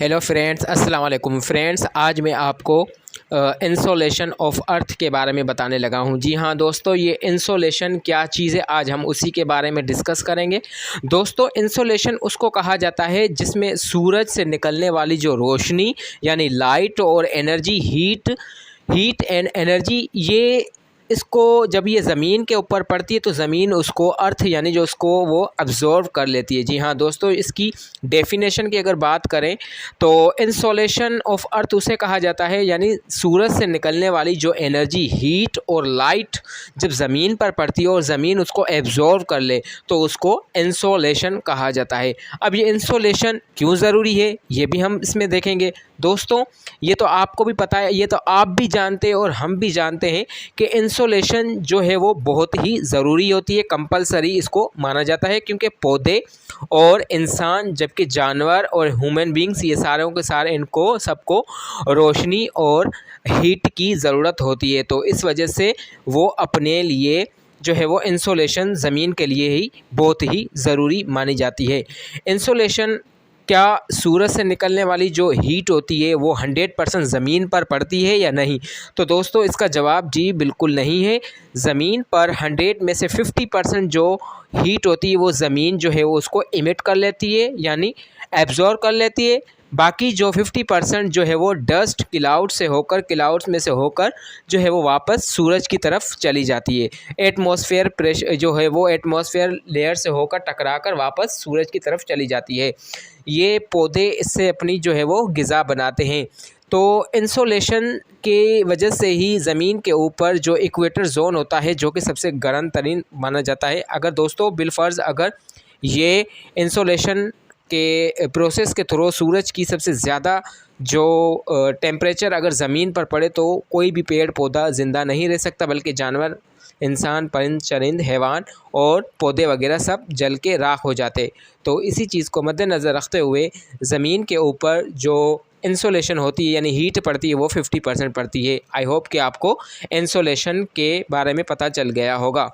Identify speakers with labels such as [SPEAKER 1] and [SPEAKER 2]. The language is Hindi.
[SPEAKER 1] हेलो फ्रेंड्स, अस्सलाम वालेकुम फ्रेंड्स। आज मैं आपको इंसोलेशन ऑफ अर्थ के बारे में बताने लगा हूं। जी हाँ दोस्तों, ये इंसोलेशन क्या चीज़ है आज हम उसी के बारे में डिस्कस करेंगे। दोस्तों, इंसोलेशन उसको कहा जाता है जिसमें सूरज से निकलने वाली जो रोशनी यानी लाइट और एनर्जी हीट एंड एनर्जी, ये इसको जब ये ज़मीन के ऊपर पड़ती है तो ज़मीन उसको अर्थ यानी जो उसको वो अब्ज़ॉर्व कर लेती है। जी हाँ दोस्तों, इसकी डेफिनेशन की अगर बात करें तो इंसोलेशन ऑफ अर्थ उसे कहा जाता है यानी सूरज से निकलने वाली जो एनर्जी हीट और लाइट जब ज़मीन पर पड़ती है और ज़मीन उसको एब्ज़ॉर्व कर ले तो उसको इंसोलेशन कहा जाता है। अब ये इंसोलेशन क्यों ज़रूरी है ये भी हम इसमें देखेंगे। दोस्तों, ये तो आपको भी पता है, ये तो आप भी जानते हैं और हम भी जानते हैं कि इंसोलेशन जो है वो बहुत ही ज़रूरी होती है, कंपलसरी इसको माना जाता है, क्योंकि पौधे और इंसान जबकि जानवर और ह्यूमन बींग्स ये सारों के सारे इनको सबको रोशनी और हीट की ज़रूरत होती है। तो इस वजह से वो अपने लिए जो है वो इंसोलेशन ज़मीन के लिए ही बहुत ही ज़रूरी मानी जाती है। इंसोलेशन क्या सूरज से निकलने वाली जो हीट होती है वो 100% ज़मीन पर पड़ती है या नहीं? तो दोस्तों, इसका जवाब जी बिल्कुल नहीं है। ज़मीन पर 100 में से 50% जो हीट होती है वो ज़मीन जो है वो उसको इमिट कर लेती है यानी एब्ज़ॉर्ब कर लेती है। बाकी जो 50% जो है वो डस्ट क्लाउड्स में से होकर जो है वो वापस सूरज की तरफ चली जाती है। एटमॉस्फेयर प्रेशर जो है वो एटमॉस्फेयर लेयर से होकर टकराकर वापस सूरज की तरफ चली जाती है। ये पौधे इससे अपनी जो है वो ग़िज़ा बनाते हैं। तो इंसोलेशन के वजह से ही ज़मीन के ऊपर जो इक्वेटर जोन होता है जो कि सबसे गर्म तरीन माना जाता है, अगर दोस्तों बिलफ़र्ज़ अगर ये इंसोलेशन के प्रोसेस के थ्रू सूरज की सबसे ज़्यादा जो टेम्परेचर अगर ज़मीन पर पड़े तो कोई भी पेड़ पौधा ज़िंदा नहीं रह सकता, बल्कि जानवर, इंसान, परिंद, चरिंद, हैवान और पौधे वगैरह सब जल के राख हो जाते। तो इसी चीज़ को मद्देनज़र रखते हुए ज़मीन के ऊपर जो इंसोलेशन होती है यानी हीट पड़ती है वो 50% पड़ती है। आई होप कि आपको इंसोलेशन के बारे में पता चल गया होगा।